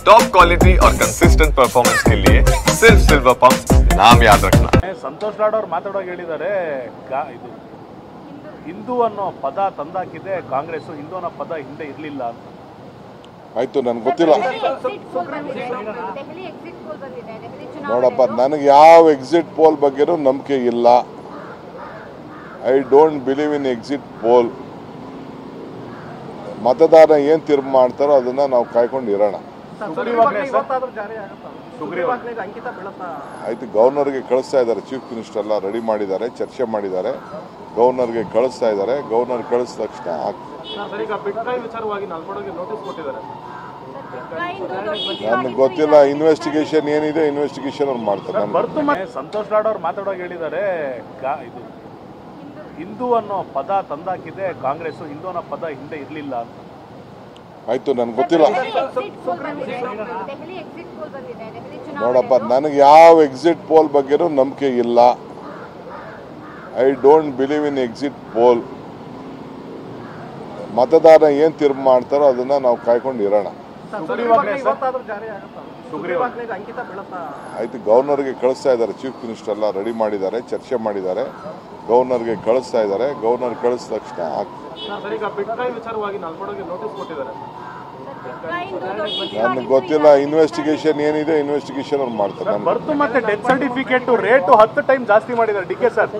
Top quality और consistent performance के लिए सिर्फ सिल्वर पंप नाम याद रखना। ಸಂತೋಷ್ ಲಾಡ್ ಅವರು ಮಾತಾಡೋಕೆ ಹೇಳಿದ್ದಾರೆ, ಇದು ಹಿಂದೂ ಅನ್ನೋ ಪದ ತಂದಾಕಿದೆ ಕಾಂಗ್ರೆಸ್, ಹಿಂದೂ ಅನ್ನೋ ಪದ ಹಿಂದೆ ಇರಲಿಲ್ಲ ಅಂತ. ಆಯ್ತು, ನನಗೆ ಗೊತ್ತಿಲ್ಲ ನೋಡಪ್ಪ, ನನಗೆ ಯಾವ ಎಕ್ಸಿಟ್ ಪೋಲ್ ಬಗ್ಗೆನೂ ನಂಬಿಕೆ ಇಲ್ಲ. I don't believe in exit poll. ಮತದಾರ ಏನು ತೀರ್ಮಾನ ಮಾಡ್ತಾರೋ ಅದನ್ನ ನಾವು ಕಾಯ್ಕೊಂಡು ಇರೋಣ. ಆಯ್ತು, ಗವರ್ನರ್ಗೆ ಕಳಿಸ್ತಾ ಇದ್ದಾರೆ, ಚೀಫ್ ಮಿನಿಸ್ಟರ್ ಎಲ್ಲ ರೆಡಿ ಮಾಡಿದ್ದಾರೆ, ಚರ್ಚೆ ಮಾಡಿದ್ದಾರೆ, ಗವರ್ನರ್ಗೆ ಕಳಿಸ್ತಾ ಇದ್ದಾರೆ. ಗವರ್ನರ್ ಕಳಿಸಿದ ತಕ್ಷಣ ನನಗೆ ಗೊತ್ತಿಲ್ಲ, ಇನ್ವೆಸ್ಟಿಗೇಷನ್ ಏನಿದೆ ಇನ್ವೆಸ್ಟಿಗೇಷನ್ ಅವ್ರು ಮಾಡ್ತಾರೆ. ಸಂತೋಷ್ ಲಾಡ್ ಅವರು ಮಾತಾಡೋಕೆ ಹೇಳಿದ್ದಾರೆ, ಇದು ಹಿಂದೂ ಅನ್ನೋ ಪದ ತಂದಾಕಿದೆ ಕಾಂಗ್ರೆಸ್, ಹಿಂದೂ ಅನ್ನೋ ಪದ ಹಿಂದೆ ಇರಲಿಲ್ಲ ಅಂತ. ಆಯ್ತು, ನನಗೆ ಗೊತ್ತಿಲ್ಲ ನೋಡಪ್ಪ, ನನಗೆ ಯಾವ ಎಕ್ಸಿಟ್ ಪೋಲ್ ಬಗ್ಗೆನೂ ನಂಬಿಕೆ ಇಲ್ಲ. I don't believe in exit poll. ಮತದಾರ ಏನು ತೀರ್ಮಾನ ಮಾಡ್ತಾರೋ ಅದನ್ನ ನಾವು ಕಾಯ್ಕೊಂಡು ಇರೋಣ. ಆಯ್ತು, ಗವರ್ನರ್ಗೆ ಕಳಿಸ್ತಾ ಇದ್ದಾರೆ, ಚೀಫ್ ಮಿನಿಸ್ಟರ್ ಎಲ್ಲ ರೆಡಿ ಮಾಡಿದ್ದಾರೆ, ಚರ್ಚೆ ಮಾಡಿದ್ದಾರೆ, ಗವರ್ನರ್ಗೆ ಕಳಿಸ್ತಾ ಇದ್ದಾರೆ. ಗವರ್ನರ್ ಕಳಿಸಿದ ತಕ್ಷಣ ನನಗೆ ಗೊತ್ತಿಲ್ಲ, ಇನ್ವೆಸ್ಟಿಗೇಷನ್ ಏನಿದೆ ಇನ್ವೆಸ್ಟಿಗೇಷನ್ ಅವ್ರು ಮಾಡ್ತಾರೆ. ಬರ್ತು ಮತ್ತೆ ಡೆತ್ ಸರ್ಟಿಫಿಕೇಟ್ ರೇಟು 10 ಟೈಮ್ ಜಾಸ್ತಿ ಮಾಡಿದ್ದಾರೆ ಡಿ ಕೆ ಸರ್.